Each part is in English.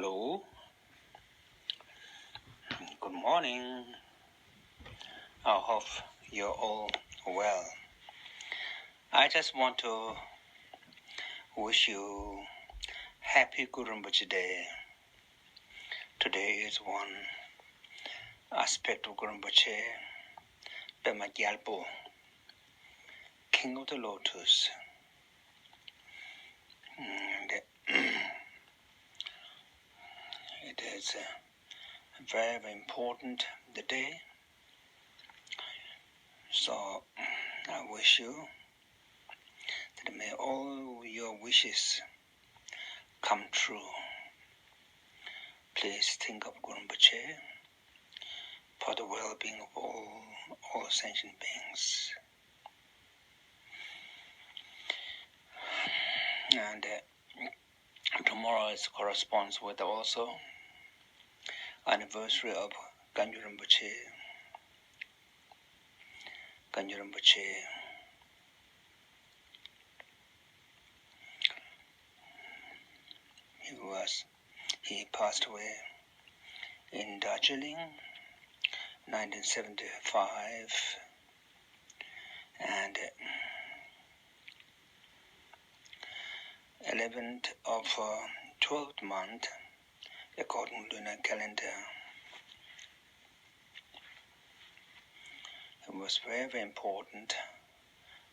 Hello. Good morning. I hope you're all well. I just want to wish you happy Guru Rinpoche Day. Today is one aspect of Guru Rinpoche, Pema Gyalpo, King of the Lotus. And it is very, very important the day. So I wish you that may all your wishes come true. Please think of Guru Rinpoche for the well-being of all sentient beings. And tomorrow corresponds with also anniversary of Kangyur Rinpoche. Kangyur Rinpoche he passed away in Darjeeling, 1975, and 11th of 12th month, according to lunar calendar. He was very, very important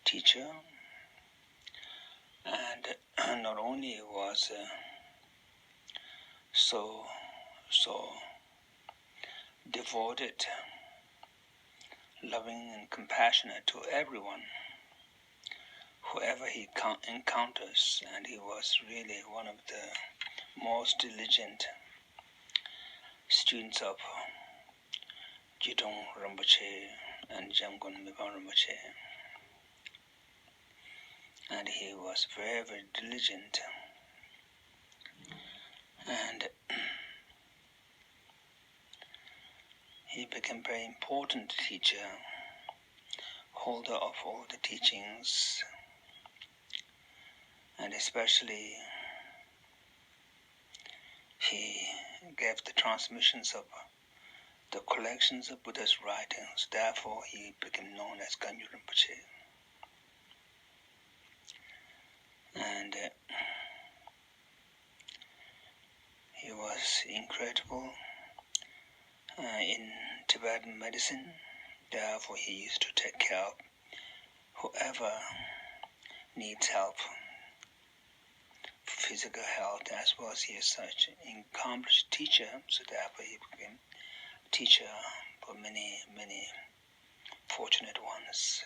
teacher, and not only was so devoted, loving and compassionate to everyone, whoever he encounters, and he was really one of the most diligent students of Jidong Rinpoche and Jamgon Mibang Rinpoche. And he was very, very diligent, and he became very important teacher, holder of all the teachings, and especially he gave the transmissions of the collections of Buddha's writings. Therefore, he became known as Kangyur Rinpoche. And he was incredible in Tibetan medicine. Therefore, he used to take care of whoever needs help for physical health, as well as he is such an accomplished teacher. So therefore, he became teacher for many, many fortunate ones.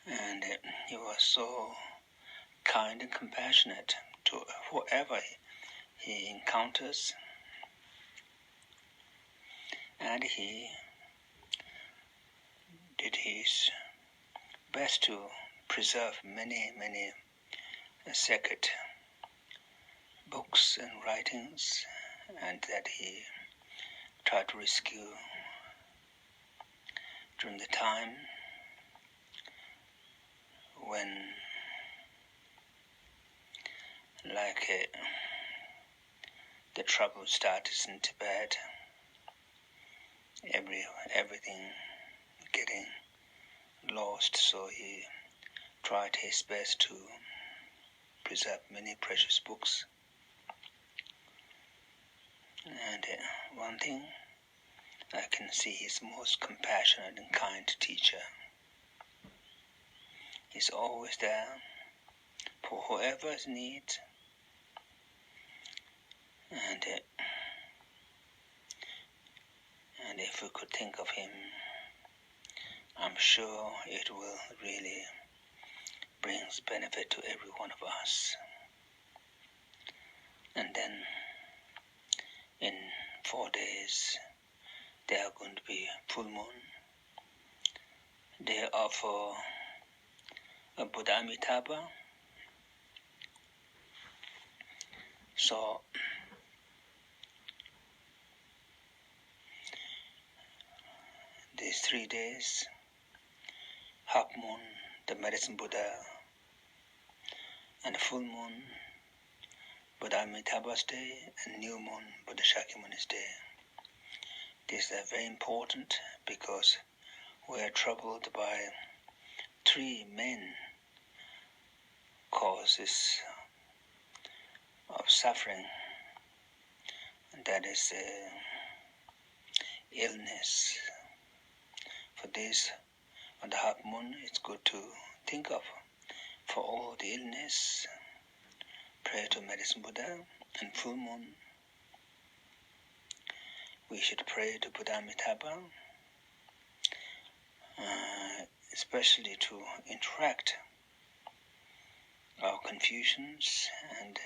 And he was so kind and compassionate to whoever he encounters, and he did his best to preserve many, many sacred books and writings, and that he tried to rescue during the time when the trouble started in Tibet, everything getting lost, so he tried his best to preserve many precious books. And one thing, I can see he's most compassionate and kind teacher. He's always there for whoever's needs, and if we could think of him, I'm sure it will really brings benefit to every one of us. And then in 4 days there are going to be full moon, day of Buddha Amitabha. So these 3 days, half moon, the medicine Buddha, and full moon, Buddha Amitabha's day, and new moon, Buddha Shakyamuni's day. These are very important because we are troubled by three main causes of suffering, and that is illness. For this, on the half moon, it's good to think of for all the illness, pray to Medicine Buddha, and full moon, we should pray to Buddha Amitabha, especially to interact our confusions and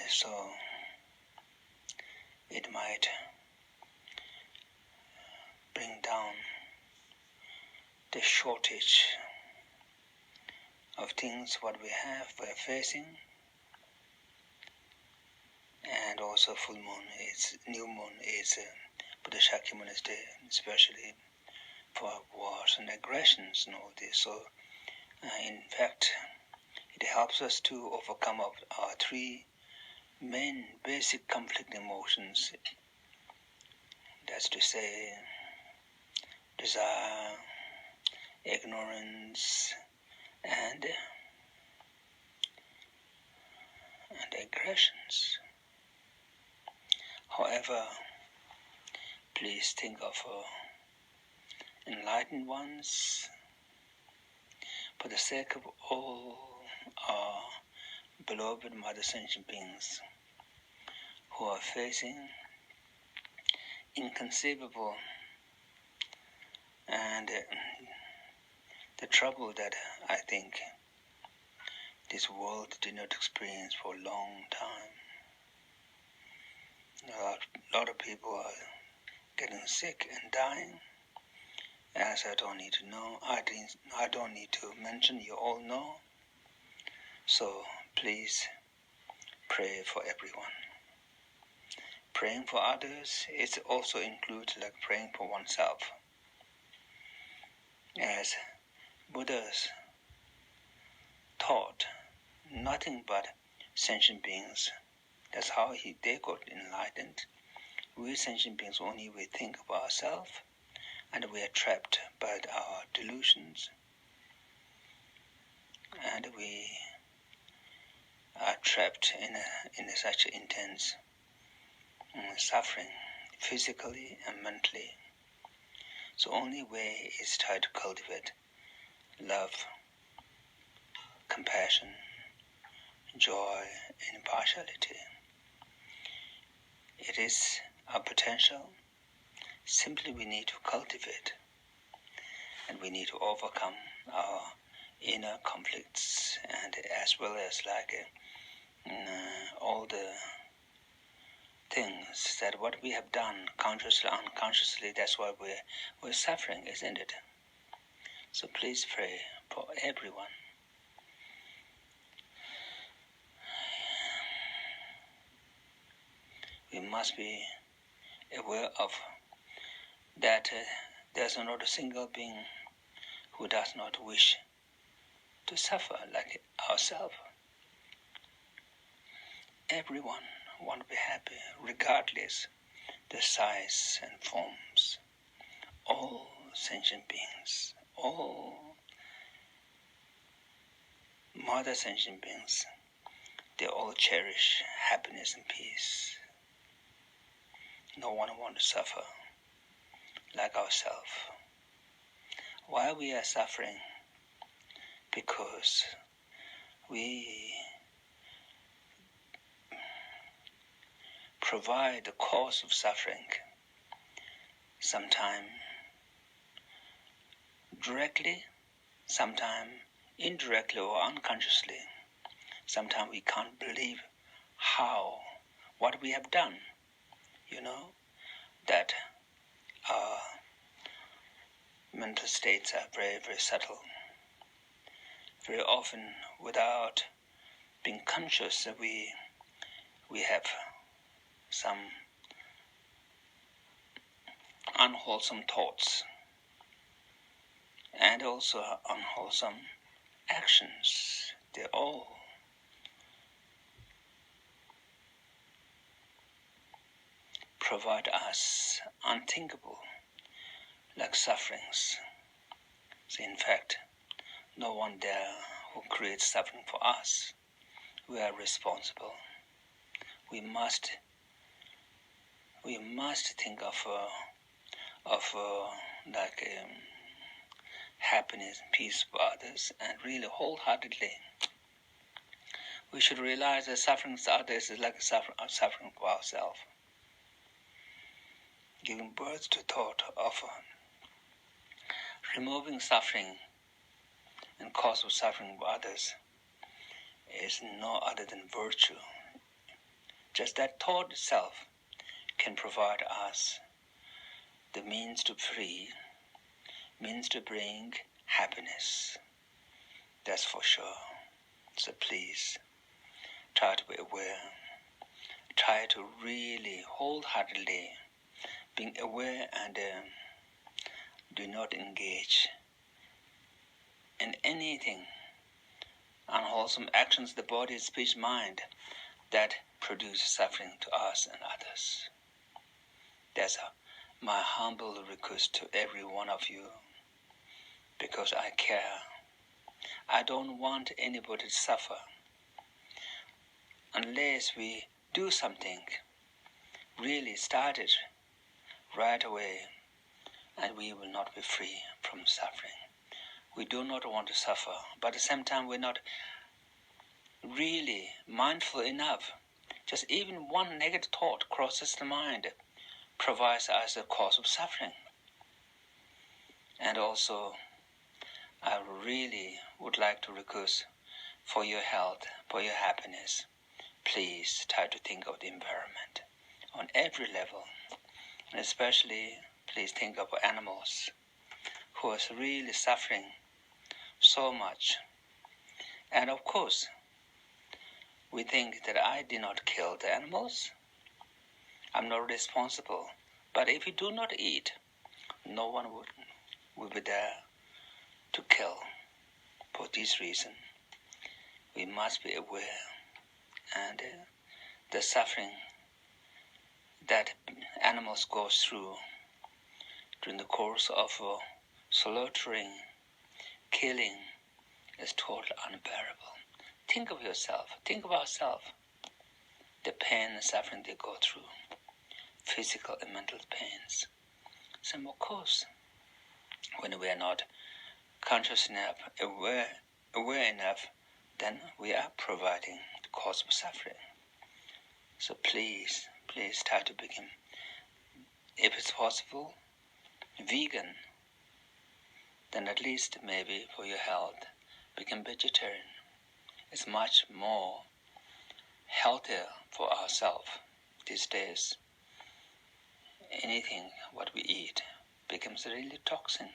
so it might bring down the shortage of things what we're facing. And also full moon is new moon is Buddha Shakyamuni's day, especially for wars and aggressions and all this. So in fact, it helps us to overcome our three main basic conflicting emotions. That's to say, desire, ignorance, and aggressions. However, please think of enlightened ones for the sake of all our beloved Mother Sentient beings who are facing inconceivable and the trouble that I think this world did not experience for a long time. A lot of people are getting sick and dying, as I don't need to know. I don't need to mention, you all know. So please pray for everyone. Praying for others, it also includes like praying for oneself. As Buddha's taught, nothing but sentient beings. That's how they got enlightened. We sentient beings only we think of ourselves, and we are trapped by our delusions, and we are trapped in such intense suffering, physically and mentally. So only way is try to cultivate love, compassion, joy, and impartiality. It is our potential. Simply we need to cultivate, and we need to overcome our inner conflicts, and as well as all the things that what we have done consciously, unconsciously, that's why we're suffering, isn't it? So please pray for everyone. We must be aware of that there's not a single being who does not wish to suffer like ourselves. Everyone wants to be happy, regardless the size and forms. All sentient beings, all mother sentient beings, they all cherish happiness and peace. No one wants to suffer like ourselves. Why we are suffering? Because we provide the cause of suffering, sometimes directly, sometimes indirectly or unconsciously. Sometimes we can't believe what we have done, that our mental states are very, very subtle. Very often, without being conscious, we have some unwholesome thoughts, and also unwholesome actions. They all provide us unthinkable like sufferings. So in fact, no one there who creates suffering for us. We are responsible. We must think of happiness and peace for others, and really wholeheartedly. We should realize that suffering for others is like suffering for ourselves. Giving birth to thought of removing suffering and cause of suffering for others is no other than virtue. Just that thought itself can provide us the means to free, means to bring happiness. That's for sure. So please, try to be aware. Try to really wholeheartedly being aware and do not engage in anything unwholesome actions, the body, speech, mind, that produce suffering to us and others. That's my humble request to every one of you, because I care. I don't want anybody to suffer unless we do something, really start it right away, and we will not be free from suffering. We do not want to suffer, but at the same time we're not really mindful enough. Just even one negative thought crosses the mind provides us a cause of suffering. And also, I really would like to request for your health, for your happiness, please try to think of the environment on every level. And especially, please think of animals who are really suffering so much. And of course, we think that I did not kill the animals. I'm not responsible. But if you do not eat, no one will be there to kill. For this reason, we must be aware and the suffering that animals go through during the course of slaughtering, killing, is totally unbearable. Think of yourself, think of ourselves, the pain and suffering they go through, physical and mental pains. So of course, when we are not conscious enough, aware enough, then we are providing the cause of suffering. So please try to become, if it's possible, vegan. Then at least maybe for your health, become vegetarian. It's much more healthier for ourselves these days. Anything what we eat becomes really toxin.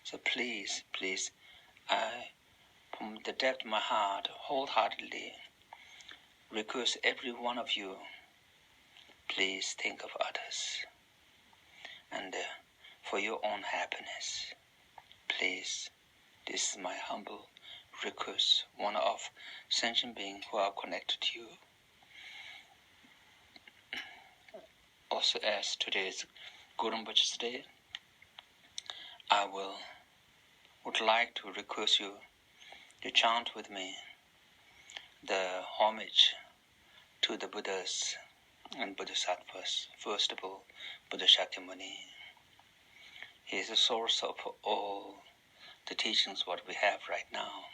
So please, I, from the depth of my heart, wholeheartedly request every one of you, please think of others and for your own happiness. Please, this is my humble request, one of sentient beings who are connected to you. Also, as today is Guru Rinpoche's day, I would like to request you to chant with me the homage to the Buddhas and Bodhisattvas. First of all, Buddha Shakyamuni. He is the source of all the teachings what we have right now.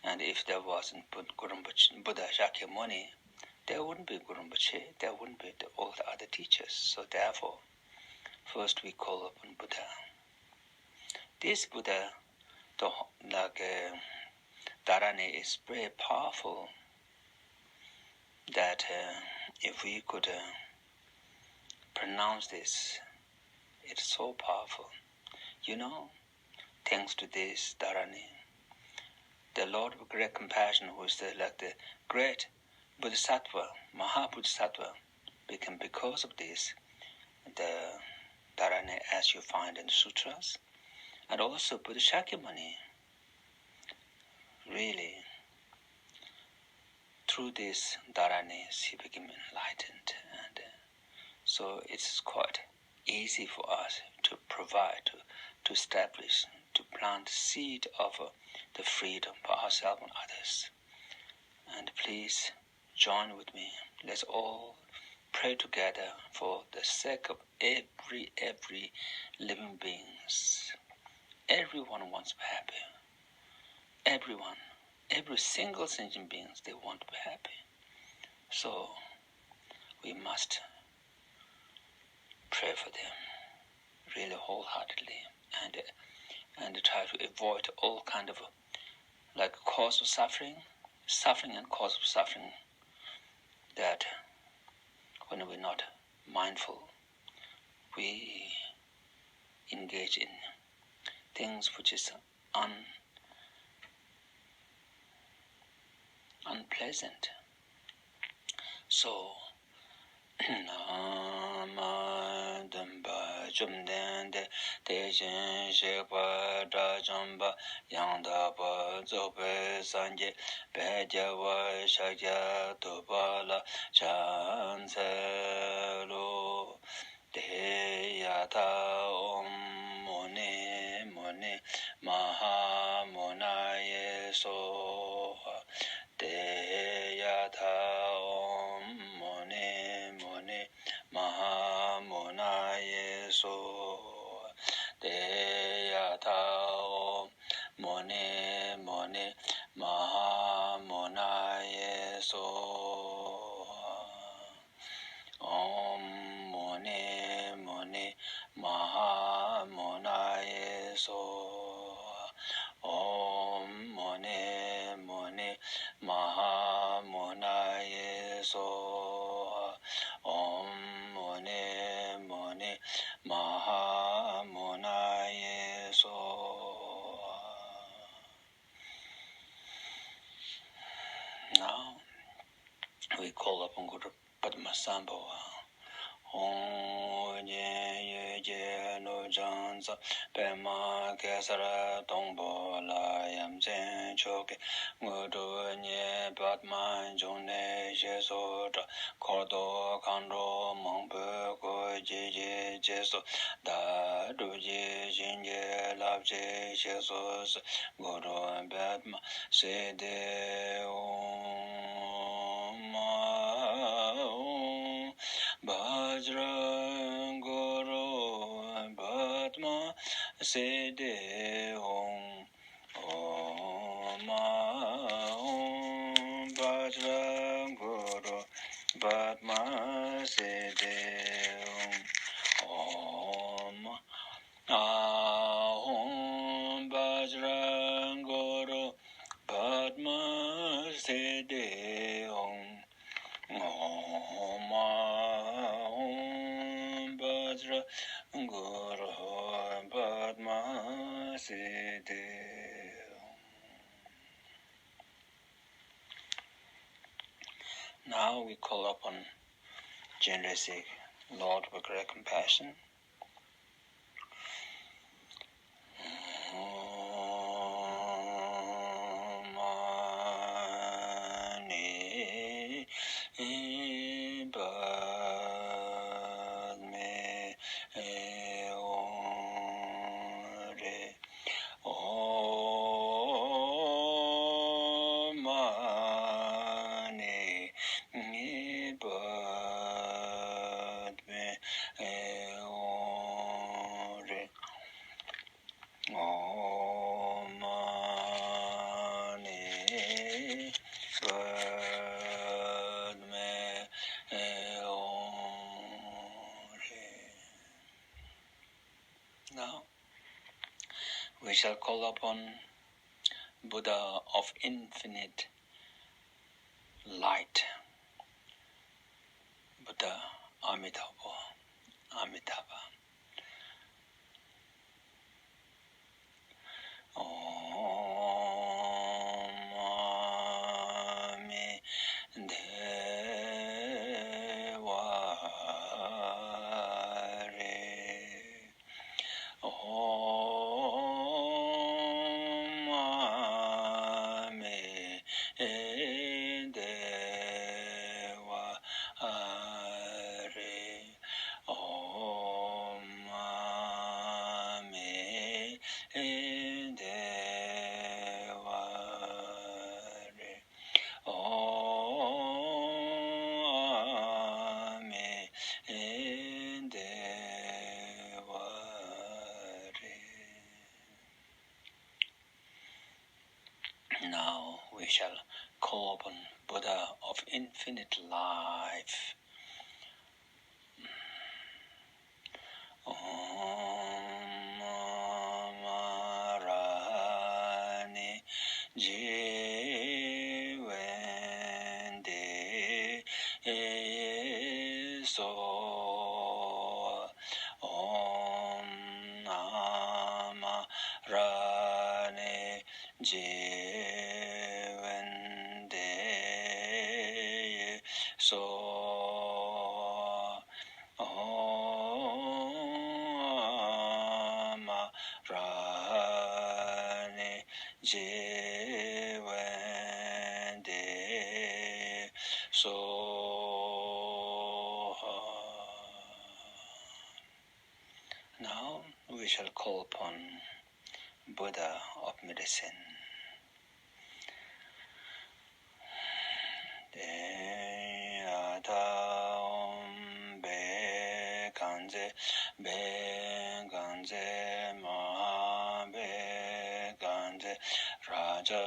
And if there wasn't Buddha Shakyamuni, there wouldn't be Guru Rinpoche, there wouldn't be all the other teachers. So therefore, first we call upon Buddha. This Buddha, Dharani, is very powerful, that if we could pronounce this, it's so powerful. Thanks to this Dharani, the Lord of great compassion, who is the great Bodhisattva, Mahabodhisattva, because of this, the dharana as you find in the sutras. And also Buddha Shakyamuni, really, through these dharanas, he became enlightened. And so it's quite easy for us to provide, to establish, to plant the seed of the freedom for ourselves and others. And please join with me. Let's all pray together for the sake of every living beings. Everyone wants to be happy. Everyone, every single sentient beings, they want to be happy. So we must pray for them really wholeheartedly and try to avoid all kind of like cause of suffering and cause of suffering, that when we're not mindful, we engage in things which is unpleasant. So Nama Damba Jumdende Tejen Shekpa Dajamba Yangdaba Zobe Sanje Bejawa Shakya Tupala Chanselo Deyata Om Mone Mone Maha Monaye Soha Deyata Om Mone Mone Maha Monaye Soha Deyata Om Mone Mone Maha Monaye Soha Om Mone Mone Maha Monaye Soha Om Mone Mone Maha Monaye Soha Om Mone Mone Maha Monaye Soha. Now we call upon Guru Padmasambhava. Om ye ye no janza pema kesara tongbo la yam chen choke ngudu nye patma jone jeso tra kordo kandro mongpe ko je jeso da du je jinje lab je jeso guru patma se de om Bajrang Guru Padma Sede Om Om Bajrang Guru Padma Sede Om Om Bajrang Guru Padma Sede Om Om Bajra Guru Padma Siddhi. Now we call upon generous Lord with great compassion. Now we shall call upon Buddha of infinite light, Buddha Amitabha. we shall call upon Buddha of infinite life. Om Rani Jivende So Om Nama Rani Jivende So Rani Jivende So. Now we shall call upon Buddha of medicine. Raja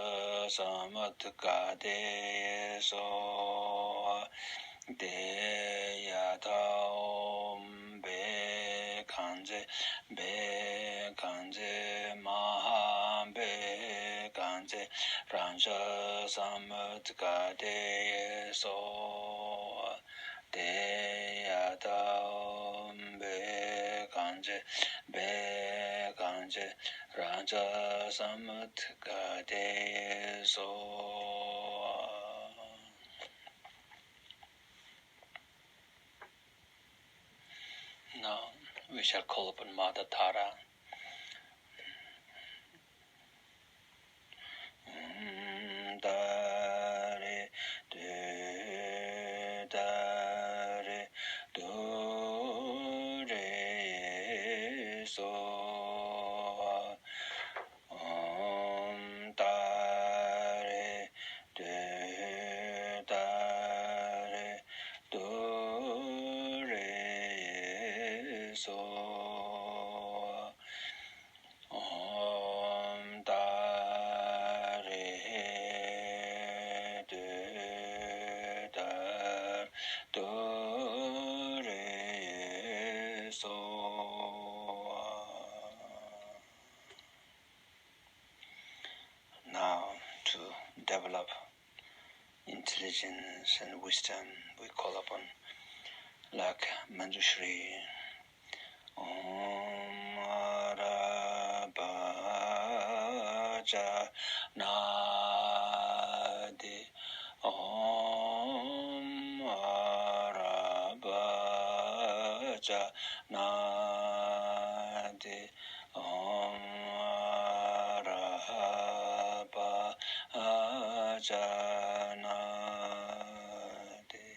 Samatkade So Deyadaom Be Kanje Maha Be Kanje Raja Samatkade So Deyadaom Be Kanje Raja Samatkade So. Now we shall call upon Mother Tara. Dare, dare, dore, so. Dare, dare, dore, so. Now, to develop intelligence and wisdom, we call upon, like Manjushri, Om Arabaja Nadi, Om Arabaja Nadi, Om Arabaja Nadi.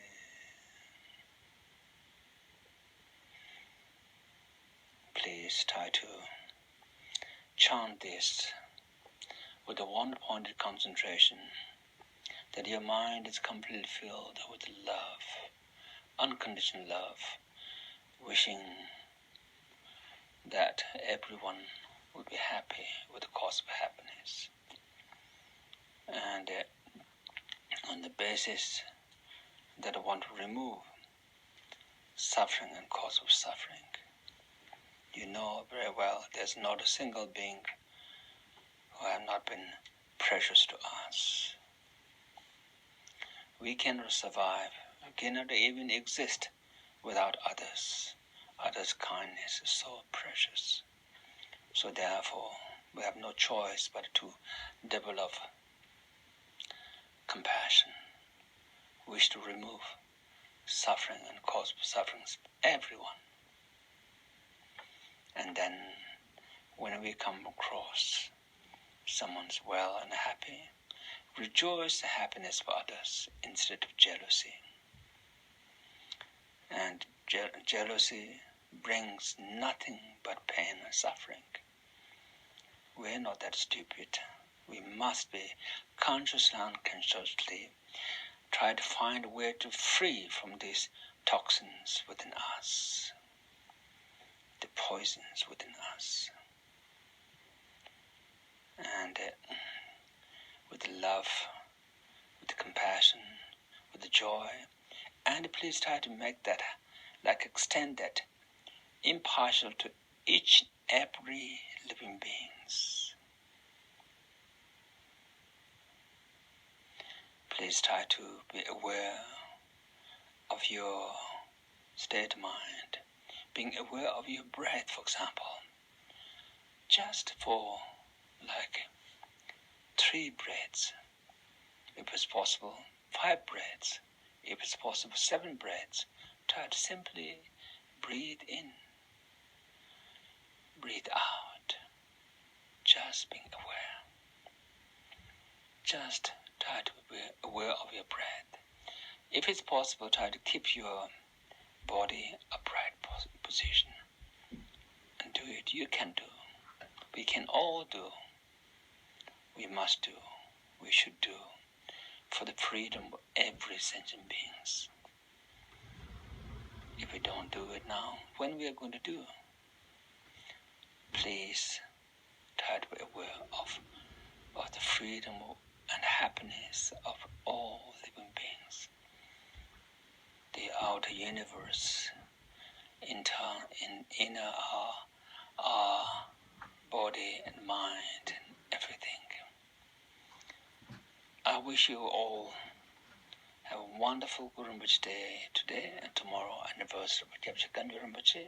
Please try to chant this with a one-pointed concentration, that your mind is completely filled with love, unconditional love, wishing that everyone will be happy with the cause of happiness. And on the basis that I want to remove suffering and cause of suffering, you know very well there's not a single being who have not been precious to us. We cannot survive, we cannot even exist without others. Others' kindness is so precious. So therefore, we have no choice but to develop compassion, wish to remove suffering and cause of sufferings everyone. And then when we come across someone's well and happy, rejoice the happiness of others instead of jealousy. And jealousy brings nothing but pain and suffering. We're not that stupid. We must be consciously and unconsciously try to find a way to free from these toxins within us, the poisons within us. And with love with compassion, with the joy, and please try to make that, extend that impartial to each and every living beings. Please try to be aware of your state of mind, being aware of your breath, for example, just for 3 breaths, if it's possible, 5 breaths, if it's possible, 7 breaths. Try to simply breathe in, breathe out, just being aware. Just try to be aware of your breath. If it's possible, try to keep your body upright position and do it. You can do. We can all do. We must do. We should do for the freedom of every sentient beings. If we don't do it now, when we are going to do? Please try to be aware of the freedom and happiness of all living beings. The outer universe, inner our body and mind and everything. I wish you all have a wonderful Guru Rinpoche day today and tomorrow, anniversary of Kyabje Kangyur Rinpoche.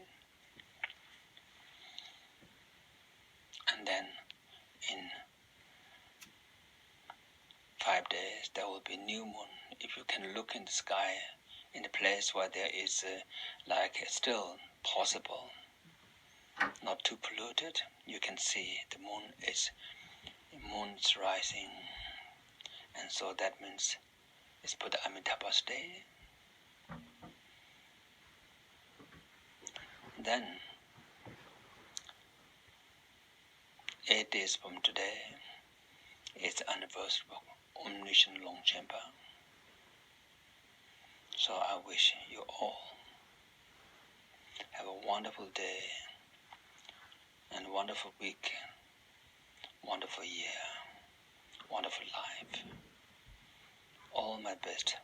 And then in 5 days there will be new moon. If you can look in the sky in a place where there is still possible, not too polluted, you can see the moon's rising, and so that means it's Buddha Amitabha's day. Then 8 days from today is the anniversary of Omniscient Longchenpa. So I wish you all have a wonderful day and wonderful week, wonderful year, wonderful life. All my best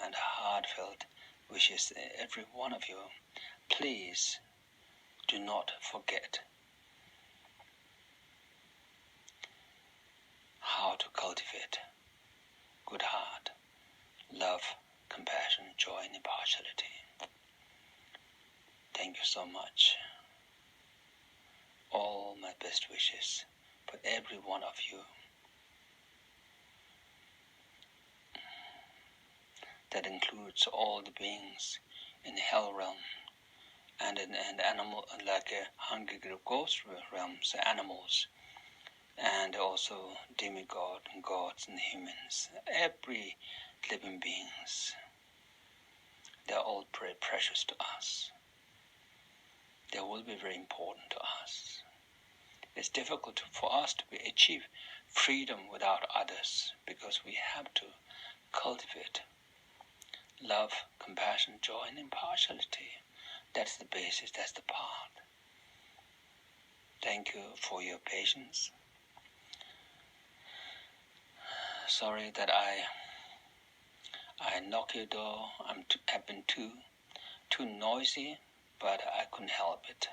and heartfelt wishes to every one of you. Please do not forget how to cultivate good heart, love, compassion, joy, and impartiality. Thank you so much. All my best wishes for every one of you. That includes all the beings in the hell realm and animal, hungry ghost realms, animals, and also demigod and gods and humans. Every living beings, they're all very precious to us. They will be very important to us. It's difficult for us to achieve freedom without others, because we have to cultivate love, compassion, joy, and impartiality. That's the basis, that's the path. Thank you for your patience. Sorry that I knock your door. I've been too noisy, but I couldn't help it.